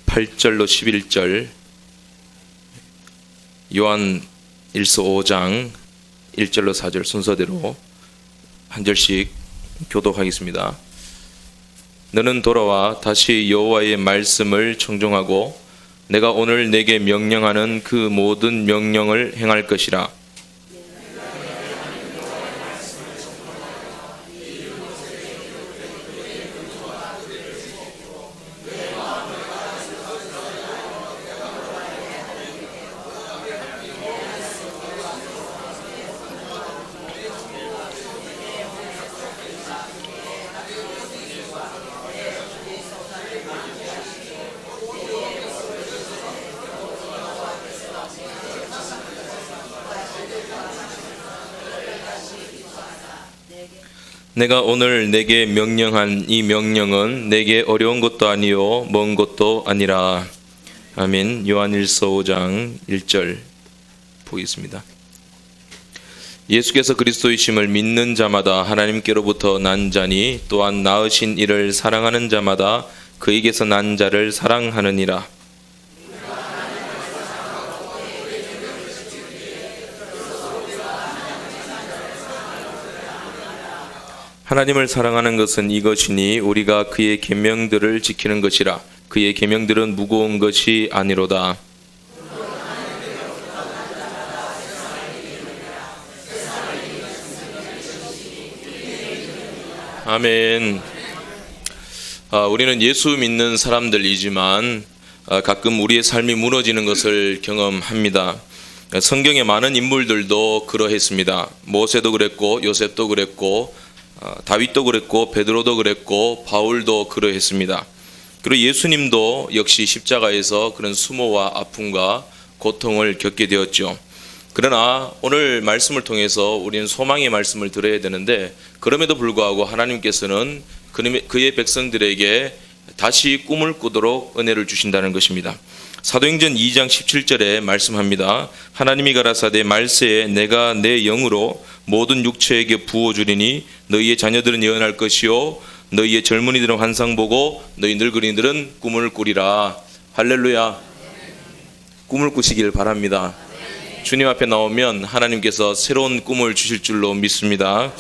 8절로 11절, 요한 1서 5장 1절로 4절 순서대로 한 절씩 교독하겠습니다. 너는 돌아와 다시 여호와의 말씀을 청종하고 내가 오늘 내게 명령하는 그 모든 명령을 행할 것이라. 내가 오늘 내게 명령한 이 명령은 내게 어려운 것도 아니요 먼 것도 아니라. 아멘. 요한 1서 5장 1절 보겠습니다. 예수께서 그리스도이심을 믿는 자마다 하나님께로부터 난 자니 또한 낳으신 이를 사랑하는 자마다 그에게서 난 자를 사랑하느니라. 하나님을 사랑하는 것은 이것이니 우리가 그의 계명들을 지키는 것이라. 그의 계명들은 무거운 것이 아니로다. 아멘. 우리는 예수 믿는 사람들이지만 가끔 우리의 삶이 무너지는 것을 경험합니다. 성경의 많은 인물들도 그러했습니다. 모세도 그랬고 요셉도 그랬고 다윗도 그랬고 베드로도 그랬고 바울도 그러했습니다. 그리고 예수님도 역시 십자가에서 그런 수모와 아픔과 고통을 겪게 되었죠. 그러나 오늘 말씀을 통해서 우리는 소망의 말씀을 들어야 되는데, 그럼에도 불구하고 하나님께서는 그의 백성들에게 다시 꿈을 꾸도록 은혜를 주신다는 것입니다. 사도행전 2장 17절에 말씀합니다. 하나님이 가라사대 말세에 내가 내 영으로 모든 육체에게 부어주리니 너희의 자녀들은 예언할 것이요 너희의 젊은이들은 환상 보고 너희 늙은이들은 꿈을 꾸리라. 할렐루야. 꿈을 꾸시길 바랍니다. 주님 앞에 나오면 하나님께서 새로운 꿈을 주실 줄로 믿습니다.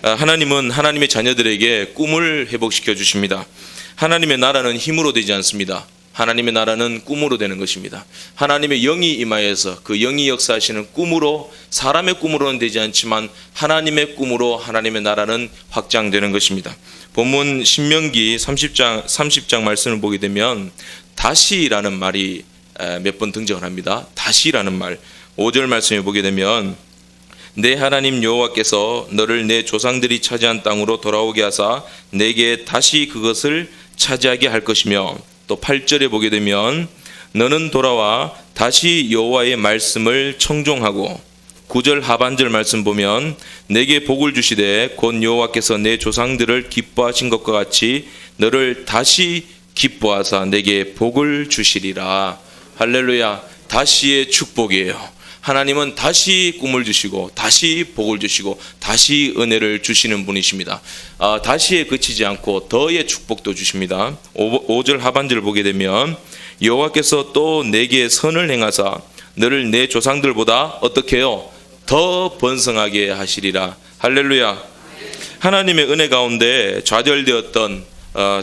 하나님은 하나님의 자녀들에게 꿈을 회복시켜 주십니다. 하나님의 나라는 힘으로 되지 않습니다. 하나님의 나라는 꿈으로 되는 것입니다. 하나님의 영이 임하여서 그 영이 역사하시는 꿈으로, 사람의 꿈으로는 되지 않지만 하나님의 꿈으로 하나님의 나라는 확장되는 것입니다. 본문 신명기 30장 말씀을 보게 되면 다시라는 말이 몇 번 등장을 합니다. 다시라는 말. 5절 말씀을 보게 되면 내 하나님 여호와께서 너를 내 조상들이 차지한 땅으로 돌아오게 하사 내게 다시 그것을 차지하게 할 것이며, 또 8절에 보게 되면 너는 돌아와 다시 여호와의 말씀을 청종하고, 9절 하반절 말씀 보면 내게 복을 주시되 곧 여호와께서 내 조상들을 기뻐하신 것과 같이 너를 다시 기뻐하사 내게 복을 주시리라. 할렐루야. 다시의 축복이에요. 하나님은 다시 꿈을 주시고 다시 복을 주시고 다시 은혜를 주시는 분이십니다. 다시에 그치지 않고 더의 축복도 주십니다. 5절 하반절을 보게 되면 여호와께서 또 내게 선을 행하사 너를 내 조상들보다 어떻게 해요? 더 번성하게 하시리라. 할렐루야. 하나님의 은혜 가운데 좌절되었던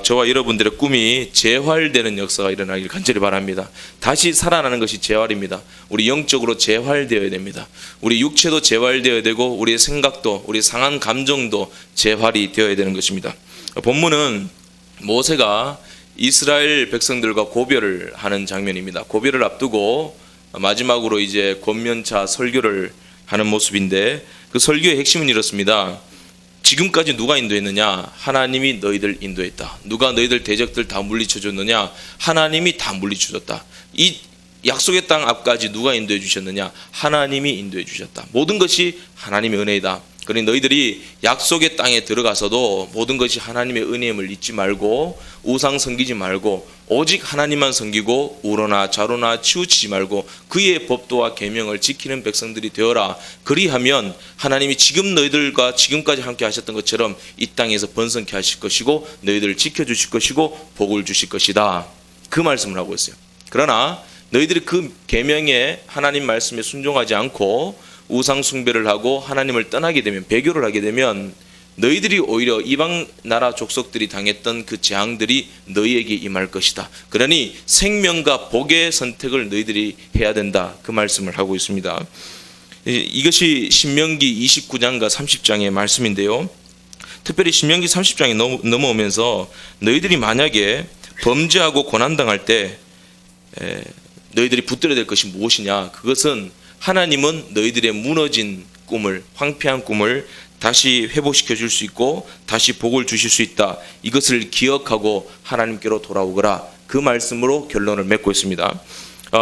저와 여러분들의 꿈이 재활되는 역사가 일어나길 간절히 바랍니다. 다시 살아나는 것이 재활입니다. 우리 영적으로 재활되어야 됩니다. 우리 육체도 재활되어야 되고 우리의 생각도, 우리 상한 감정도 재활이 되어야 되는 것입니다. 본문은 모세가 이스라엘 백성들과 고별을 하는 장면입니다. 고별을 앞두고 마지막으로 이제 권면차 설교를 하는 모습인데, 그 설교의 핵심은 이렇습니다. 지금까지 누가 인도했느냐? 하나님이 너희들 인도했다. 누가 너희들 대적들 다 물리쳐줬느냐? 하나님이 다 물리쳐줬다. 이 약속의 땅 앞까지 누가 인도해 주셨느냐? 하나님이 인도해 주셨다. 모든 것이 하나님의 은혜이다. 그러니 너희들이 약속의 땅에 들어가서도 모든 것이 하나님의 은혜임을 잊지 말고 우상 섬기지 말고 오직 하나님만 섬기고 우로나 좌로나 치우치지 말고 그의 법도와 계명을 지키는 백성들이 되어라. 그리하면 하나님이 지금 너희들과 지금까지 함께 하셨던 것처럼 이 땅에서 번성케 하실 것이고 너희들을 지켜주실 것이고 복을 주실 것이다. 그 말씀을 하고 있어요. 그러나 너희들이 그 계명에 하나님 말씀에 순종하지 않고 우상 숭배를 하고 하나님을 떠나게 되면, 배교를 하게 되면 너희들이 오히려 이방 나라 족속들이 당했던 그 재앙들이 너희에게 임할 것이다. 그러니 생명과 복의 선택을 너희들이 해야 된다. 그 말씀을 하고 있습니다. 이것이 신명기 29장과 30장의 말씀인데요. 특별히 신명기 30장에 넘어오면서 너희들이 만약에 범죄하고 고난당할 때 너희들이 붙들어야 될 것이 무엇이냐? 그것은 하나님은 너희들의 무너진 꿈을, 황폐한 꿈을 다시 회복시켜 줄 수 있고 다시 복을 주실 수 있다. 이것을 기억하고 하나님께로 돌아오거라. 그 말씀으로 결론을 맺고 있습니다.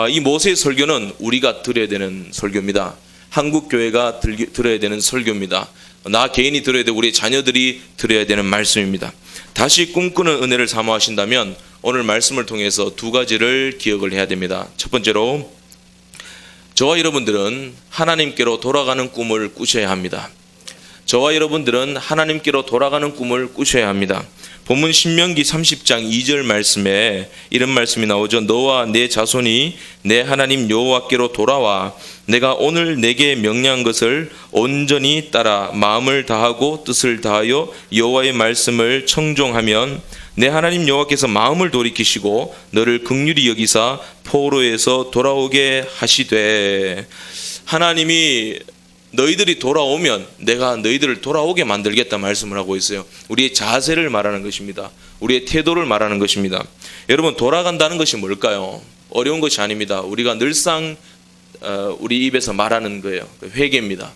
이 모세의 설교는 우리가 들어야 되는 설교입니다. 한국 교회가 들어야 되는 설교입니다. 나 개인이 들어야 되고 우리 자녀들이 들어야 되는 말씀입니다. 다시 꿈꾸는 은혜를 사모하신다면 오늘 말씀을 통해서 두 가지를 기억을 해야 됩니다. 첫 번째로, 저와 여러분들은 하나님께로 돌아가는 꿈을 꾸셔야 합니다. 저와 여러분들은 하나님께로 돌아가는 꿈을 꾸셔야 합니다. 본문 신명기 30장 2절 말씀에 이런 말씀이 나오죠. 너와 내 자손이 내 하나님 여호와께로 돌아와 내가 오늘 내게 명령한 것을 온전히 따라 마음을 다하고 뜻을 다하여 여호와의 말씀을 청종하면 내 하나님 여호와께서 마음을 돌이키시고 너를 긍휼히 여기사 포로에서 돌아오게 하시되, 하나님이 너희들이 돌아오면 내가 너희들을 돌아오게 만들겠다 말씀을 하고 있어요. 우리의 자세를 말하는 것입니다. 우리의 태도를 말하는 것입니다. 여러분, 돌아간다는 것이 뭘까요? 어려운 것이 아닙니다. 우리가 늘상 우리 입에서 말하는 거예요. 회개입니다.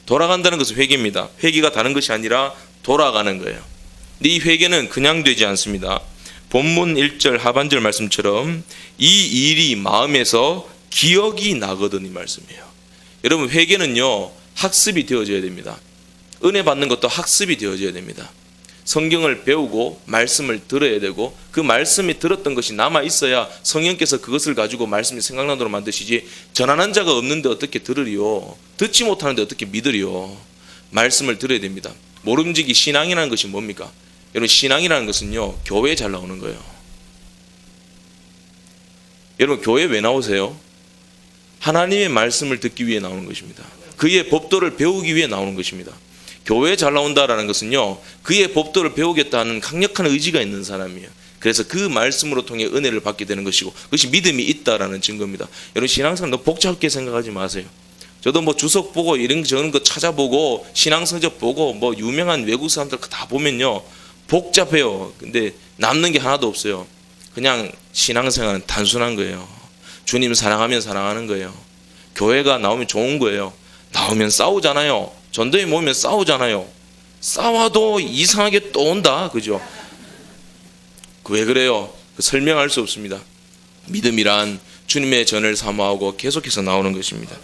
돌아간다는 것은 회개입니다. 회개가 다른 것이 아니라 돌아가는 거예요. 근데 이 회개는 그냥 되지 않습니다. 본문 1절 하반절 말씀처럼 이 일이 마음에서 기억이 나거든, 이 말씀이에요. 여러분, 회개는요 학습이 되어져야 됩니다. 은혜 받는 것도 학습이 되어져야 됩니다. 성경을 배우고 말씀을 들어야 되고 그 말씀이 들었던 것이 남아 있어야 성령께서 그것을 가지고 말씀이 생각나도록 만드시지, 전하는 자가 없는데 어떻게 들으리요? 듣지 못하는데 어떻게 믿으리요? 말씀을 들어야 됩니다. 모름지기 신앙이라는 것이 뭡니까? 여러분, 신앙이라는 것은요 교회에 잘 나오는 거예요. 여러분, 교회 왜 나오세요? 하나님의 말씀을 듣기 위해 나오는 것입니다. 그의 법도를 배우기 위해 나오는 것입니다. 교회에 잘 나온다라는 것은요 그의 법도를 배우겠다는 강력한 의지가 있는 사람이에요. 그래서 그 말씀으로 통해 은혜를 받게 되는 것이고, 그것이 믿음이 있다라는 증거입니다. 여러분, 신앙생활 너무 복잡하게 생각하지 마세요. 저도 뭐 주석 보고 이런 저런 거 찾아보고 신앙성적 보고 뭐 유명한 외국 사람들 다 보면요 복잡해요. 근데 남는 게 하나도 없어요. 그냥 신앙생활은 단순한 거예요. 주님 사랑하면 사랑하는 거예요. 교회가 나오면 좋은 거예요. 나오면 싸우잖아요. 전도에 모이면 싸우잖아요. 싸워도 이상하게 또 온다, 그죠? 왜 그래요? 설명할 수 없습니다. 믿음이란 주님의 전을 사모하고 계속해서 나오는 것입니다.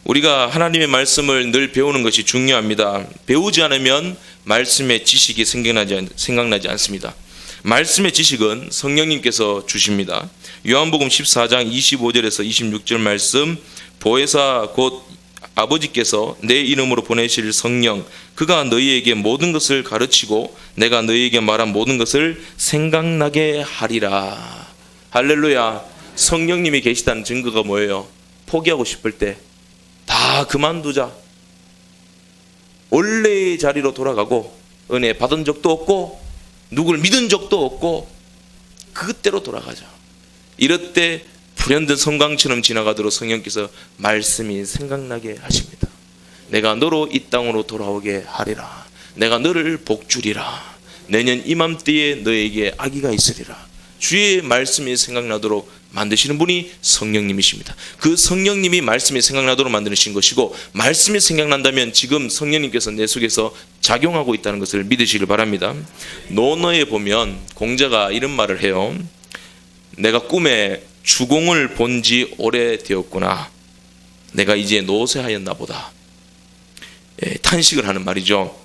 우리가 하나님의 말씀을 늘 배우는 것이 중요합니다. 배우지 않으면 말씀의 지식이 생각나지 않습니다. 말씀의 지식은 성령님께서 주십니다. 요한복음 14장 25절에서 26절 말씀, 보혜사 곧 아버지께서 내 이름으로 보내실 성령, 그가 너희에게 모든 것을 가르치고 내가 너희에게 말한 모든 것을 생각나게 하리라. 할렐루야. 성령님이 계시다는 증거가 뭐예요? 포기하고 싶을 때 다 그만두자. 원래의 자리로 돌아가고 은혜 받은 적도 없고 누굴 믿은 적도 없고 그때로 돌아가자. 이럴 때 불현듯 섬광처럼 지나가도록 성령께서 말씀이 생각나게 하십니다. 내가 너로 이 땅으로 돌아오게 하리라. 내가 너를 복주리라. 내년 이맘때에 너에게 아기가 있으리라. 주의 말씀이 생각나도록 만드시는 분이 성령님이십니다. 그 성령님이 말씀이 생각나도록 만드신 것이고, 말씀이 생각난다면 지금 성령님께서 내 속에서 작용하고 있다는 것을 믿으시길 바랍니다. 논어에 보면 공자가 이런 말을 해요. 내가 꿈에 주공을 본 지 오래되었구나. 내가 이제 노쇠하였나 보다. 탄식을 하는 말이죠.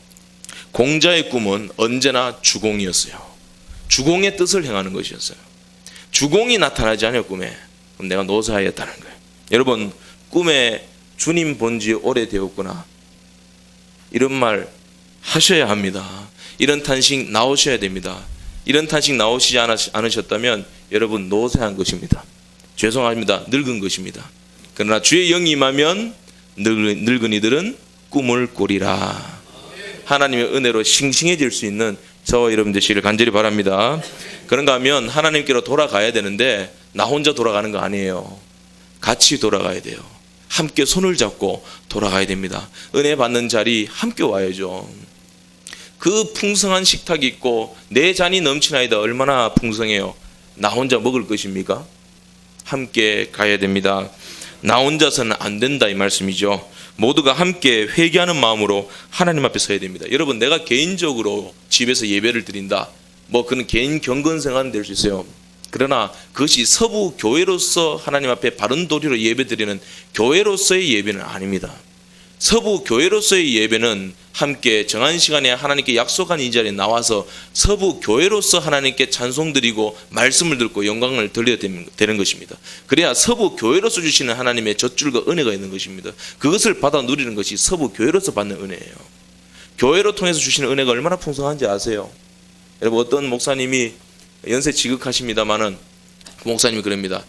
공자의 꿈은 언제나 주공이었어요. 주공의 뜻을 행하는 것이었어요. 주공이 나타나지 않아요, 꿈에. 그럼 내가 노쇠하였다는 거예요. 여러분, 꿈에 주님 본 지 오래되었구나. 이런 말 하셔야 합니다. 이런 탄식 나오셔야 됩니다. 이런 탄식 나오시지 않으셨다면 여러분 노쇠한 것입니다. 죄송합니다. 늙은 것입니다. 그러나 주의 영이 임하면 늙은이들은 꿈을 꾸리라. 하나님의 은혜로 싱싱해질 수 있는 저와 여러분 되시기를 간절히 바랍니다. 그런가 하면 하나님께로 돌아가야 되는데 나 혼자 돌아가는 거 아니에요. 같이 돌아가야 돼요. 함께 손을 잡고 돌아가야 됩니다. 은혜 받는 자리 함께 와야죠. 그 풍성한 식탁이 있고 내 잔이 넘치나이다. 얼마나 풍성해요. 나 혼자 먹을 것입니까? 함께 가야 됩니다. 나 혼자서는 안 된다 이 말씀이죠. 모두가 함께 회개하는 마음으로 하나님 앞에 서야 됩니다. 여러분, 내가 개인적으로 집에서 예배를 드린다, 뭐 그는 개인 경건생활은 될 수 있어요. 그러나 그것이 서부 교회로서 하나님 앞에 바른 도리로 예배 드리는 교회로서의 예배는 아닙니다. 서부 교회로서의 예배는 함께 정한 시간에 하나님께 약속한 이 자리에 나와서 서부 교회로서 하나님께 찬송 드리고 말씀을 듣고 영광을 돌려야 되는 것입니다. 그래야 서부 교회로서 주시는 하나님의 젖줄과 은혜가 있는 것입니다. 그것을 받아 누리는 것이 서부 교회로서 받는 은혜예요. 교회로 통해서 주시는 은혜가 얼마나 풍성한지 아세요? 여러분, 어떤 목사님이 연세 지극하십니다마는 그 목사님이 그럽니다.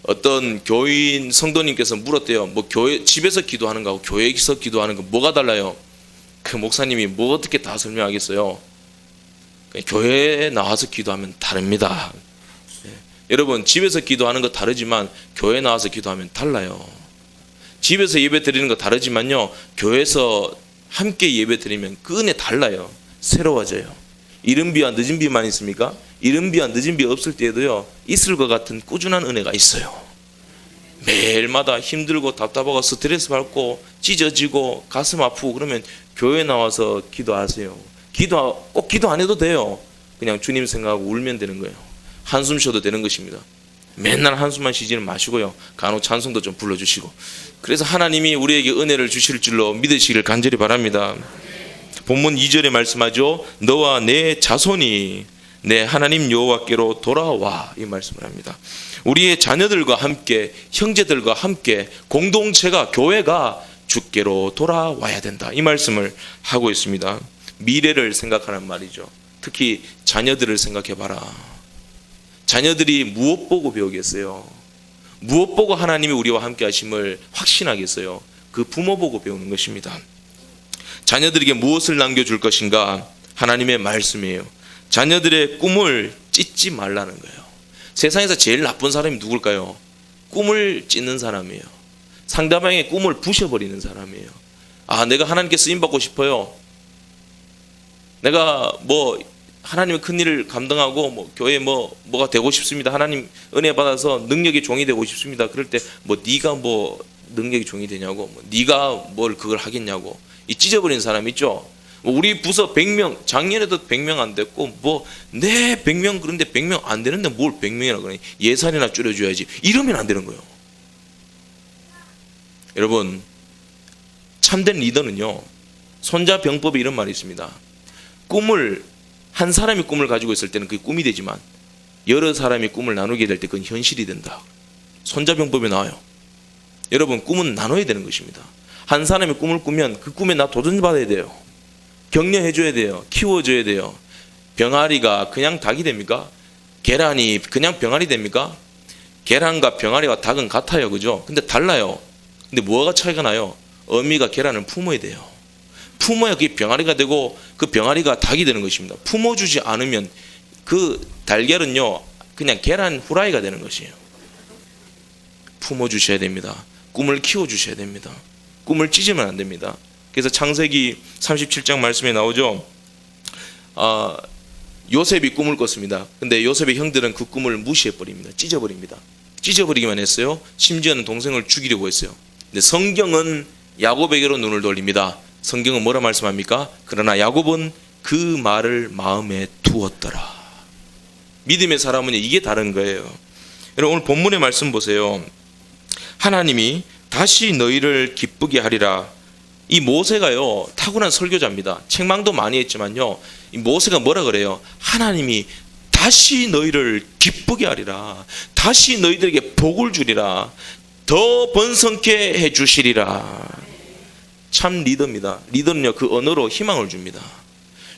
어떤 교인 성도님께서 물었대요. 뭐 교회 집에서 기도하는 거하고 교회에서 기도하는 거 뭐가 달라요? 그 목사님이 뭐 어떻게 다 설명하겠어요? 교회에 나와서 기도하면 다릅니다. 여러분, 집에서 기도하는 거 다르지만 교회 나와서 기도하면 달라요. 집에서 예배 드리는 거 다르지만요, 교회에서 함께 예배 드리면 그 은혜 달라요. 새로워져요. 이른 비와 늦은 비만 있습니까? 이른 비와 늦은 비 없을 때에도요, 있을 것 같은 꾸준한 은혜가 있어요. 매일마다 힘들고 답답하고 스트레스 받고 찢어지고 가슴 아프고 그러면 교회 나와서 기도하세요. 꼭 기도 안 해도 돼요. 그냥 주님 생각하고 울면 되는 거예요. 한숨 쉬어도 되는 것입니다. 맨날 한숨만 쉬지는 마시고요, 간혹 찬송도 좀 불러주시고. 그래서 하나님이 우리에게 은혜를 주실 줄로 믿으시기를 간절히 바랍니다. 본문 2절에 말씀하죠. 너와 내 자손이 내 하나님 여호와께로 돌아와, 이 말씀을 합니다. 우리의 자녀들과 함께, 형제들과 함께 공동체가, 교회가 주께로 돌아와야 된다, 이 말씀을 하고 있습니다. 미래를 생각하는 말이죠. 특히 자녀들을 생각해 봐라. 자녀들이 무엇 보고 배우겠어요? 무엇 보고 하나님이 우리와 함께 하심을 확신하겠어요? 그 부모 보고 배우는 것입니다. 자녀들에게 무엇을 남겨줄 것인가? 하나님의 말씀이에요. 자녀들의 꿈을 찢지 말라는 거예요. 세상에서 제일 나쁜 사람이 누굴까요? 꿈을 찢는 사람이에요. 상대방의 꿈을 부셔버리는 사람이에요. 아, 내가 하나님께 쓰임받고 싶어요. 내가 뭐 하나님의 큰 일을 감당하고 뭐 교회에 뭐가 되고 싶습니다. 하나님 은혜 받아서 능력의 종이 되고 싶습니다. 그럴 때 뭐 네가 뭐 능력의 종이 되냐고, 뭐 네가 뭘 그걸 하겠냐고, 이 찢어버린 사람 있죠. 우리 부서 100명, 작년에도 100명 안 됐고, 뭐 내 100명, 그런데 100명 안 되는데 뭘 100명이라 그러니, 예산이나 줄여줘야지, 이러면 안 되는 거예요. 여러분, 참된 리더는요, 손자병법에 이런 말이 있습니다. 한 사람이 꿈을 가지고 있을 때는 그게 꿈이 되지만 여러 사람이 꿈을 나누게 될 때 그건 현실이 된다. 손자병법에 나와요. 여러분, 꿈은 나눠야 되는 것입니다. 한 사람이 꿈을 꾸면 그 꿈에 나 도전받아야 돼요. 격려해줘야 돼요. 키워줘야 돼요. 병아리가 그냥 닭이 됩니까? 계란이 그냥 병아리 됩니까? 계란과 병아리와 닭은 같아요, 그죠? 근데 달라요. 근데 뭐가 차이가 나요? 어미가 계란을 품어야 돼요. 품어야 그게 병아리가 되고 그 병아리가 닭이 되는 것입니다. 품어주지 않으면 그 달걀은요, 그냥 계란 후라이가 되는 것이에요. 품어주셔야 됩니다. 꿈을 키워주셔야 됩니다. 꿈을 찢으면 안 됩니다. 그래서 창세기 37장 말씀에 나오죠. 요셉이 꿈을 꿨습니다. 근데 요셉의 형들은 그 꿈을 무시해버립니다. 찢어버립니다. 찢어버리기만 했어요. 심지어는 동생을 죽이려고 했어요. 근데 성경은 야곱에게로 눈을 돌립니다. 성경은 뭐라 말씀합니까? 그러나 야곱은 그 말을 마음에 두었더라. 믿음의 사람은 이게 다른 거예요. 여러분, 오늘 본문의 말씀 보세요. 하나님이 다시 너희를 기쁘게 하리라. 이 모세가요, 타고난 설교자입니다. 책망도 많이 했지만요, 이 모세가 뭐라 그래요? 하나님이 다시 너희를 기쁘게 하리라. 다시 너희들에게 복을 주리라. 더 번성케 해주시리라. 참 리더입니다. 리더는요, 그 언어로 희망을 줍니다.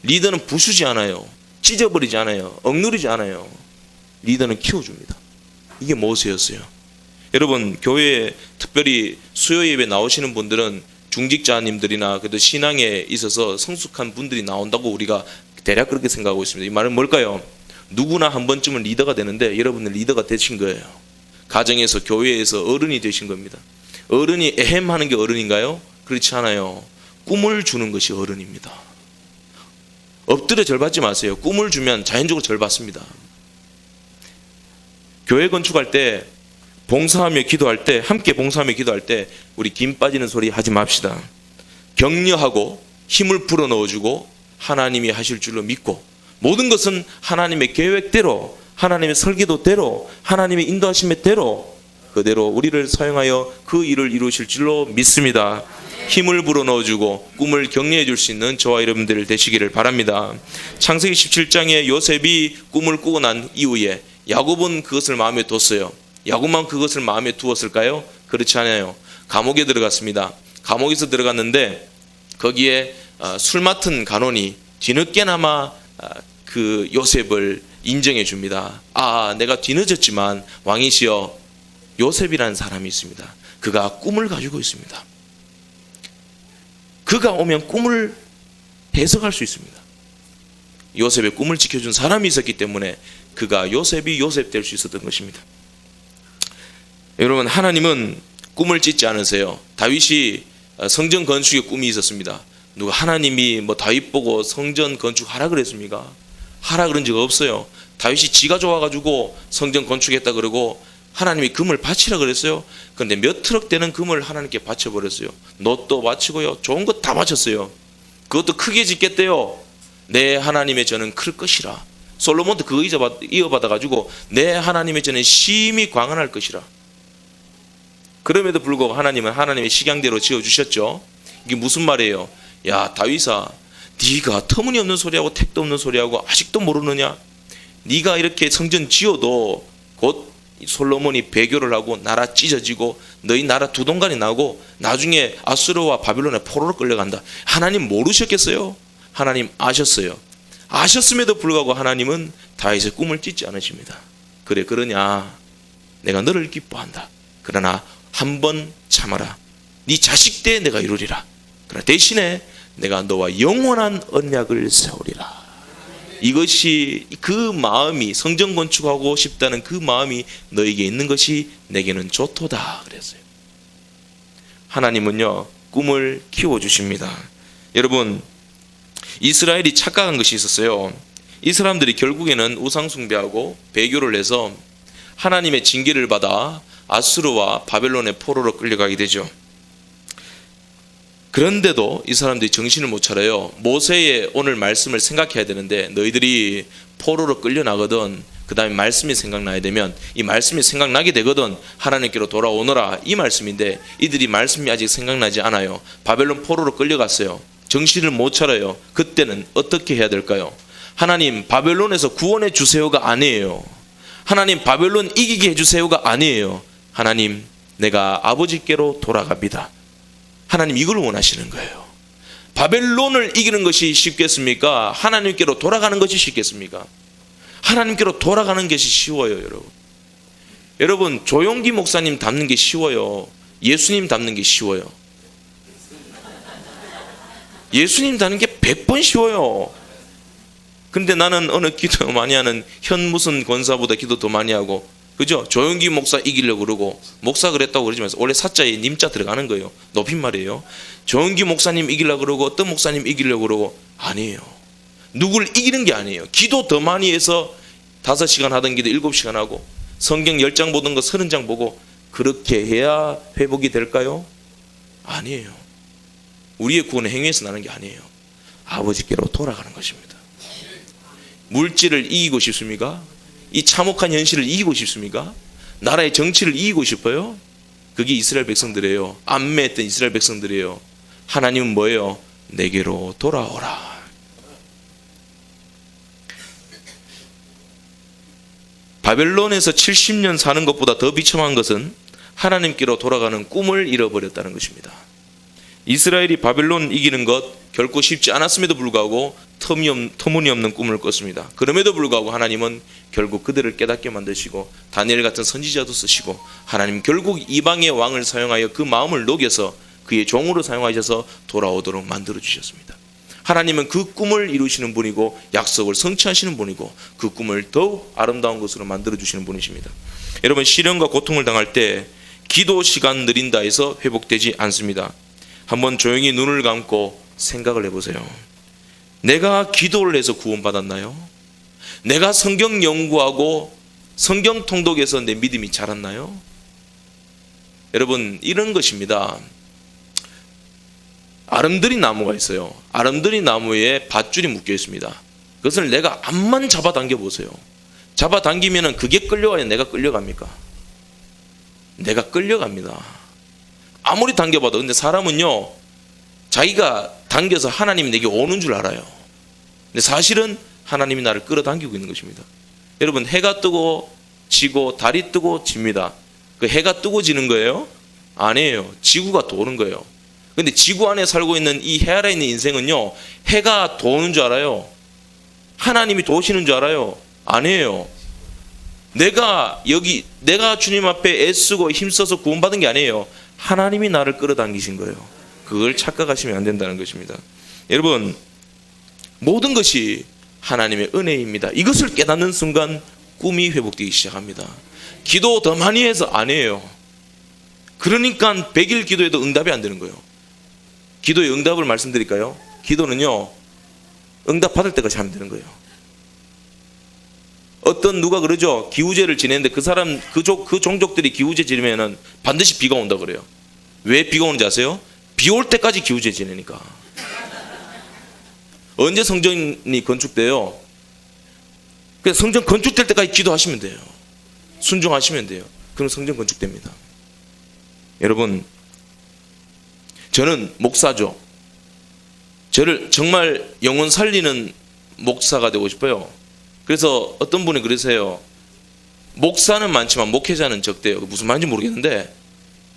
리더는 부수지 않아요. 찢어버리지 않아요. 억누르지 않아요. 리더는 키워줍니다. 이게 모세였어요. 여러분, 교회에 특별히 수요 예배 나오시는 분들은 중직자님들이나 그래도 신앙에 있어서 성숙한 분들이 나온다고 우리가 대략 그렇게 생각하고 있습니다. 이 말은 뭘까요? 누구나 한 번쯤은 리더가 되는데 여러분은 리더가 되신 거예요. 가정에서, 교회에서 어른이 되신 겁니다. 어른이 에헴하는 게 어른인가요? 그렇지 않아요. 꿈을 주는 것이 어른입니다. 엎드려 절 받지 마세요. 꿈을 주면 자연적으로 절 받습니다. 교회 건축할 때, 봉사하며 기도할 때, 함께 봉사하며 기도할 때 우리 김 빠지는 소리 하지 맙시다. 격려하고 힘을 불어넣어주고 하나님이 하실 줄로 믿고, 모든 것은 하나님의 계획대로, 하나님의 설계도대로, 하나님의 인도하심의 대로 그대로 우리를 사용하여 그 일을 이루실 줄로 믿습니다. 힘을 불어넣어주고 꿈을 격려해 줄 수 있는 저와 여러분들 되시기를 바랍니다. 창세기 17장에 요셉이 꿈을 꾸고 난 이후에 야곱은 그것을 마음에 뒀어요. 야곱만 그것을 마음에 두었을까요? 그렇지 않아요. 감옥에 들어갔습니다. 감옥에서 들어갔는데 거기에 술 맡은 간원이 뒤늦게나마 그 요셉을 인정해 줍니다. 내가 뒤늦었지만 왕이시여, 요셉이라는 사람이 있습니다. 그가 꿈을 가지고 있습니다. 그가 오면 꿈을 해석할 수 있습니다. 요셉의 꿈을 지켜준 사람이 있었기 때문에 그가 요셉이 요셉 될 수 있었던 것입니다. 여러분, 하나님은 꿈을 찢지 않으세요. 다윗이 성전 건축의 꿈이 있었습니다. 누가 하나님이 다윗 보고 성전 건축하라 그랬습니까? 하라 그런 적 없어요. 다윗이 지가 좋아가지고 성전 건축했다 그러고 하나님이 금을 바치라 그랬어요. 그런데 몇 트럭 되는 금을 하나님께 바쳐버렸어요. 놋도 바치고요, 좋은 것 다 바쳤어요. 그것도 크게 짓겠대요. 내 하나님의 전은 클 것이라. 솔로몬도 그거 이어받아가지고 내 하나님의 전은 심히 광활할 것이라. 그럼에도 불구하고 하나님은 하나님의 식양대로 지어주셨죠. 이게 무슨 말이에요? 야, 다윗아, 네가 터무니없는 소리하고 택도 없는 소리하고 아직도 모르느냐? 네가 이렇게 성전 지어도 곧 솔로몬이 배교를 하고 나라 찢어지고 너희 나라 두 동간이 나고 나중에 아수르와 바빌론의 포로로 끌려간다. 하나님 모르셨겠어요? 하나님 아셨어요. 아셨음에도 불구하고 하나님은 다윗의 꿈을 찢지 않으십니다. 그래, 그러냐? 내가 너를 기뻐한다. 그러나 한 번 참아라. 네 자식 때 내가 이루리라. 그러나 대신에 내가 너와 영원한 언약을 세우리라. 이것이, 그 마음이, 성전 건축하고 싶다는 그 마음이 너에게 있는 것이 내게는 좋도다 그랬어요. 하나님은요, 꿈을 키워주십니다. 여러분, 이스라엘이 착각한 것이 있었어요. 이 사람들이 결국에는 우상 숭배하고 배교를 해서 하나님의 징계를 받아 아수르와 바벨론의 포로로 끌려가게 되죠. 그런데도 이 사람들이 정신을 못 차려요. 모세의 오늘 말씀을 생각해야 되는데, 너희들이 포로로 끌려나거든, 그 다음에 말씀이 생각나야 되면, 이 말씀이 생각나게 되거든 하나님께로 돌아오너라, 이 말씀인데 이들이 말씀이 아직 생각나지 않아요. 바벨론 포로로 끌려갔어요. 정신을 못 차려요. 그때는 어떻게 해야 될까요? 하나님, 바벨론에서 구원해 주세요가 아니에요. 하나님, 바벨론 이기게 해주세요가 아니에요. 하나님, 내가 아버지께로 돌아갑니다. 하나님, 이걸 원하시는 거예요. 바벨론을 이기는 것이 쉽겠습니까? 하나님께로 돌아가는 것이 쉽겠습니까? 하나님께로 돌아가는 것이 쉬워요, 여러분. 여러분, 조용기 목사님 닮는 게 쉬워요? 예수님 닮는 게 쉬워요? 예수님 닮는 게 100번 쉬워요. 근데 나는 어느 기도 많이 하는 현 무슨 권사보다 기도 더 많이 하고, 그죠? 조용기 목사 이기려고 그러고, 목사 그랬다고 그러지 마세요. 원래 사자에 님자 들어가는 거예요. 높임말이에요. 조용기 목사님 이기려고 그러고, 어떤 목사님 이기려고 그러고, 아니에요. 누굴 이기는 게 아니에요. 기도 더 많이 해서 5시간 하던 기도 7시간 하고, 성경 10장 보던 거 30장 보고, 그렇게 해야 회복이 될까요? 아니에요. 우리의 구원은 행위에서 나는 게 아니에요. 아버지께로 돌아가는 것입니다. 물질을 이기고 싶습니까? 이 참혹한 현실을 이기고 싶습니까? 나라의 정치를 이기고 싶어요? 그게 이스라엘 백성들이에요. 안매했던 이스라엘 백성들이에요. 하나님은 뭐예요? 내게로 돌아오라. 바벨론에서 70년 사는 것보다 더 비참한 것은 하나님께로 돌아가는 꿈을 잃어버렸다는 것입니다. 이스라엘이 바벨론 이기는 것 결코 쉽지 않았음에도 불구하고 터무니없는 꿈을 꿨습니다. 그럼에도 불구하고 하나님은 결국 그들을 깨닫게 만드시고 다니엘 같은 선지자도 쓰시고 하나님 결국 이방의 왕을 사용하여 그 마음을 녹여서 그의 종으로 사용하셔서 돌아오도록 만들어 주셨습니다. 하나님은 그 꿈을 이루시는 분이고 약속을 성취하시는 분이고 그 꿈을 더욱 아름다운 것으로 만들어 주시는 분이십니다. 여러분, 시련과 고통을 당할 때 기도 시간 느린다 해서 회복되지 않습니다. 한번 조용히 눈을 감고 생각을 해보세요. 내가 기도를 해서 구원받았나요? 내가 성경 연구하고 성경 통독해서 내 믿음이 자랐나요? 여러분, 이런 것입니다. 아름드리 나무가 있어요. 아름드리 나무에 밧줄이 묶여 있습니다. 그것을 내가 암만 잡아당겨 보세요. 잡아당기면 그게 끌려와요? 내가 끌려갑니까? 내가 끌려갑니다. 아무리 당겨봐도. 근데 사람은요, 자기가 당겨서 하나님이 내게 오는 줄 알아요. 근데 사실은 하나님이 나를 끌어당기고 있는 것입니다. 여러분, 해가 뜨고 지고 달이 뜨고 집니다. 그 해가 뜨고 지는 거예요? 아니에요. 지구가 도는 거예요. 근데 지구 안에 살고 있는 이 해 아래에 있는 인생은요, 해가 도는 줄 알아요? 하나님이 도시는 줄 알아요? 아니에요. 내가 주님 앞에 애쓰고 힘써서 구원받은 게 아니에요. 하나님이 나를 끌어당기신 거예요. 그걸 착각하시면 안 된다는 것입니다. 여러분, 모든 것이 하나님의 은혜입니다. 이것을 깨닫는 순간 꿈이 회복되기 시작합니다. 기도 더 많이 해서 아니에요. 그러니까 100일 기도해도 응답이 안 되는 거예요. 기도의 응답을 말씀드릴까요? 기도는요, 응답 받을 때까지 하면 되는 거예요. 누가 그러죠? 기우제를 지내는데 그 사람, 그 종족들이 기우제 지내면은 반드시 비가 온다 그래요. 왜 비가 오는지 아세요? 비 올 때까지 기우제 지내니까. 언제 성전이 건축돼요? 그래서 성전 건축될 때까지 기도하시면 돼요. 순종하시면 돼요. 그럼 성전 건축됩니다. 여러분, 저는 목사죠. 저를 정말 영혼 살리는 목사가 되고 싶어요. 그래서 어떤 분이 그러세요. 목사는 많지만 목회자는 적대요. 무슨 말인지 모르겠는데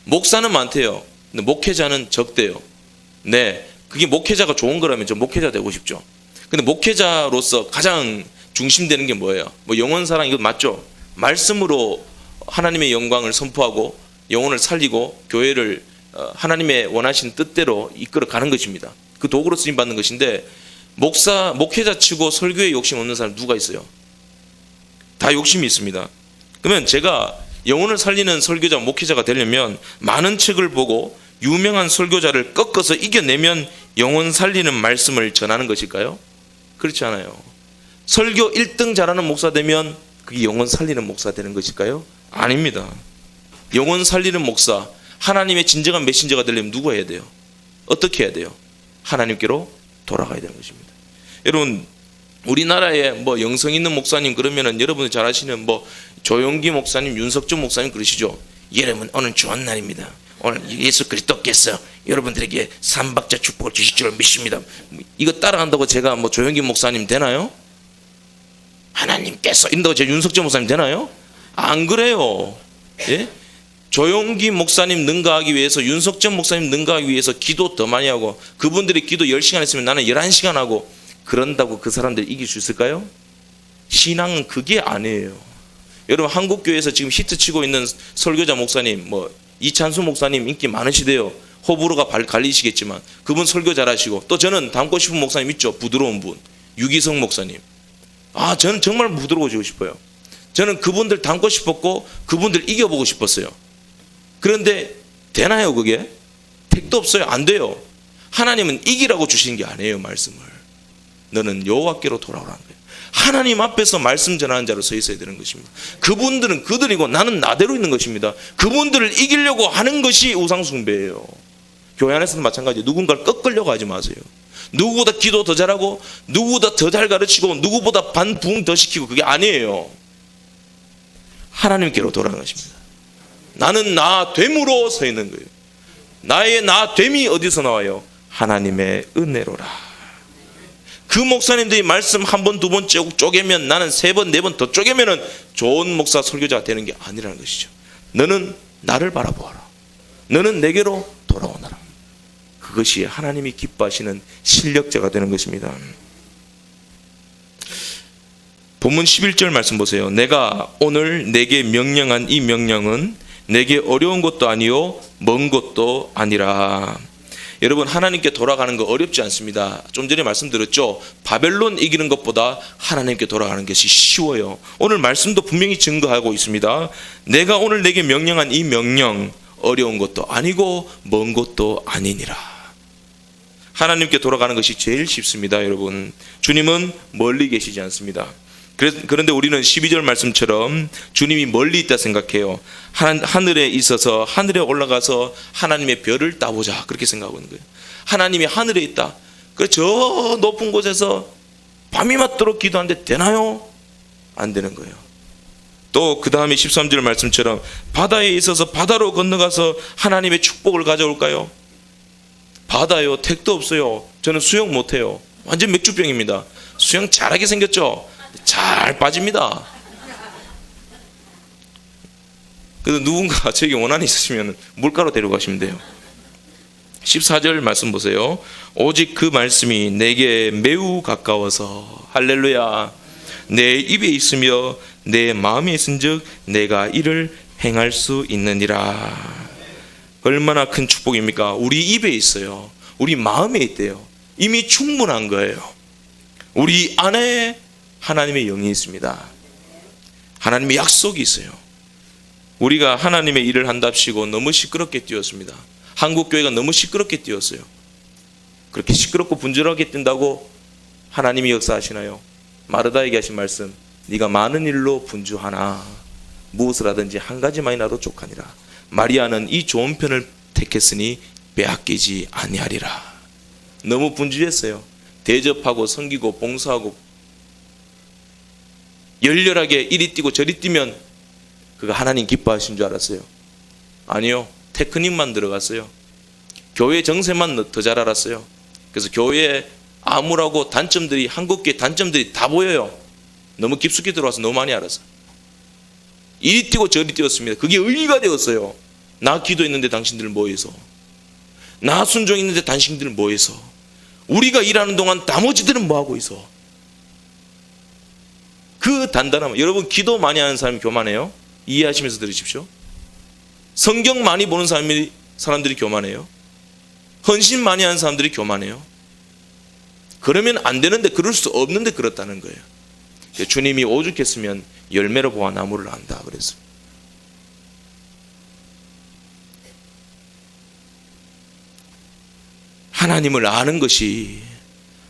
목사는 많대요. 근데 목회자는 적대요. 네, 그게 목회자가 좋은 거라면 저 목회자 되고 싶죠. 근데 목회자로서 가장 중심되는 게 뭐예요? 뭐 영혼 사랑, 이거 맞죠? 말씀으로 하나님의 영광을 선포하고 영혼을 살리고 교회를 하나님의 원하신 뜻대로 이끌어 가는 것입니다. 그 도구로 쓰임 받는 것인데, 목회자 치고 설교에 욕심 없는 사람 누가 있어요? 다 욕심이 있습니다. 그러면 제가 영혼을 살리는 설교자, 목회자가 되려면 많은 책을 보고 유명한 설교자를 꺾어서 이겨내면 영혼 살리는 말씀을 전하는 것일까요? 그렇지 않아요. 설교 1등 잘하는 목사 되면 그게 영혼 살리는 목사 되는 것일까요? 아닙니다. 영혼 살리는 목사, 하나님의 진정한 메신저가 되려면 누가 해야 돼요? 어떻게 해야 돼요? 하나님께로 돌아가야 되는 것입니다. 여러분, 우리나라에 뭐 영성 있는 목사님 그러면은 여러분이 잘 아시는 뭐 조용기 목사님, 윤석준 목사님 그러시죠. 여러분, 오늘 좋은 날입니다. 오늘 예수 그리스도께서 여러분들에게 삼박자 축복을 주실 줄 믿습니다. 이거 따라간다고 제가 뭐 조용기 목사님 되나요? 하나님께서 이런다고 제가 윤석준 목사님 되나요? 안 그래요. 예? 조용기 목사님 능가하기 위해서, 윤석준 목사님 능가하기 위해서 기도 더 많이 하고, 그분들이 기도 10시간 했으면 나는 11시간 하고, 그런다고 그 사람들 이길 수 있을까요? 신앙은 그게 아니에요. 여러분, 한국교회에서 지금 히트치고 있는 설교자 목사님, 뭐 이찬수 목사님 인기 많으시대요. 호불호가 갈리시겠지만 그분 설교 잘하시고, 또 저는 닮고 싶은 목사님 있죠. 부드러운 분, 유기성 목사님. 저는 정말 부드러워지고 싶어요. 저는 그분들 닮고 싶었고 그분들 이겨보고 싶었어요. 그런데 되나요? 그게? 택도 없어요. 안 돼요. 하나님은 이기라고 주신 게 아니에요. 말씀을. 너는 여호와께로 돌아오라는 거예요. 하나님 앞에서 말씀 전하는 자로 서 있어야 되는 것입니다. 그분들은 그들이고 나는 나대로 있는 것입니다. 그분들을 이기려고 하는 것이 우상숭배예요. 교회 안에서도 마찬가지예요. 누군가를 꺾으려고 하지 마세요. 누구보다 기도 더 잘하고 누구보다 더 잘 가르치고 누구보다 반부흥 더 시키고, 그게 아니에요. 하나님께로 돌아가는 것입니다. 나는 나 됨으로 서 있는 거예요. 나의 나 됨이 어디서 나와요? 하나님의 은혜로라. 그 목사님들이 말씀 한 번, 두 번 쪼개면 나는 세 번, 네 번 더 쪼개면은 좋은 목사, 설교자가 되는 게 아니라는 것이죠. 너는 나를 바라보아라. 너는 내게로 돌아오너라. 그것이 하나님이 기뻐하시는 실력자가 되는 것입니다. 본문 11절 말씀 보세요. 내가 오늘 내게 명령한 이 명령은 내게 어려운 것도 아니요 먼 것도 아니라. 여러분, 하나님께 돌아가는 거 어렵지 않습니다. 좀 전에 말씀드렸죠. 바벨론 이기는 것보다 하나님께 돌아가는 것이 쉬워요. 오늘 말씀도 분명히 증거하고 있습니다. 내가 오늘 내게 명령한 이 명령, 어려운 것도 아니고 먼 것도 아니니라. 하나님께 돌아가는 것이 제일 쉽습니다. 여러분, 주님은 멀리 계시지 않습니다. 그런데 우리는 12절 말씀처럼 주님이 멀리 있다 생각해요. 하늘에 있어서 하늘에 올라가서 하나님의 별을 따보자, 그렇게 생각하는 거예요. 하나님이 하늘에 있다. 그래, 저 높은 곳에서 밤이 맞도록 기도하는데 되나요? 안 되는 거예요. 또 그 다음에 13절 말씀처럼 바다에 있어서 바다로 건너가서 하나님의 축복을 가져올까요? 바다요, 택도 없어요. 저는 수영 못해요. 완전 맥주병입니다. 수영 잘하게 생겼죠? 잘 빠집니다. 그래서 누군가 저에게 원한이 있으시면 물가로 데려가시면 돼요. 14절 말씀 보세요. 오직 그 말씀이 내게 매우 가까워서, 할렐루야, 내 입에 있으며 내 마음에 있은즉 내가 이를 행할 수 있느니라. 얼마나 큰 축복입니까? 우리 입에 있어요. 우리 마음에 있대요. 이미 충분한 거예요. 우리 안에 하나님의 영이 있습니다. 하나님의 약속이 있어요. 우리가 하나님의 일을 한답시고 너무 시끄럽게 뛰었습니다. 한국교회가 너무 시끄럽게 뛰었어요. 그렇게 시끄럽고 분주하게 뛴다고 하나님이 역사하시나요? 마르다에게 하신 말씀, 네가 많은 일로 분주하나 무엇을 하든지 한 가지만이라도 족하니라. 마리아는 이 좋은 편을 택했으니 빼앗기지 아니하리라. 너무 분주했어요. 대접하고 섬기고 봉사하고 열렬하게 이리 뛰고 저리 뛰면 그가 하나님 기뻐하신 줄 알았어요. 아니요, 테크닉만 들어갔어요. 교회 정세만 더 잘 알았어요. 그래서 교회에 암울하고 단점들이, 한국교회 단점들이 다 보여요. 너무 깊숙이 들어와서 너무 많이 알았어요. 이리 뛰고 저리 뛰었습니다. 그게 의의가 되었어요. 나 기도했는데 당신들 뭐해서, 나 순종했는데 당신들 뭐해서, 우리가 일하는 동안 나머지들은 뭐하고 있어. 그 단단함. 여러분, 기도 많이 하는 사람이 교만해요? 이해하시면서 들으십시오. 성경 많이 보는 사람들이 교만해요? 헌신 많이 하는 사람들이 교만해요? 그러면 안 되는데, 그럴 수 없는데 그렇다는 거예요. 주님이 오죽했으면 열매로 보아 나무를 안다 그랬어요. 하나님을 아는 것이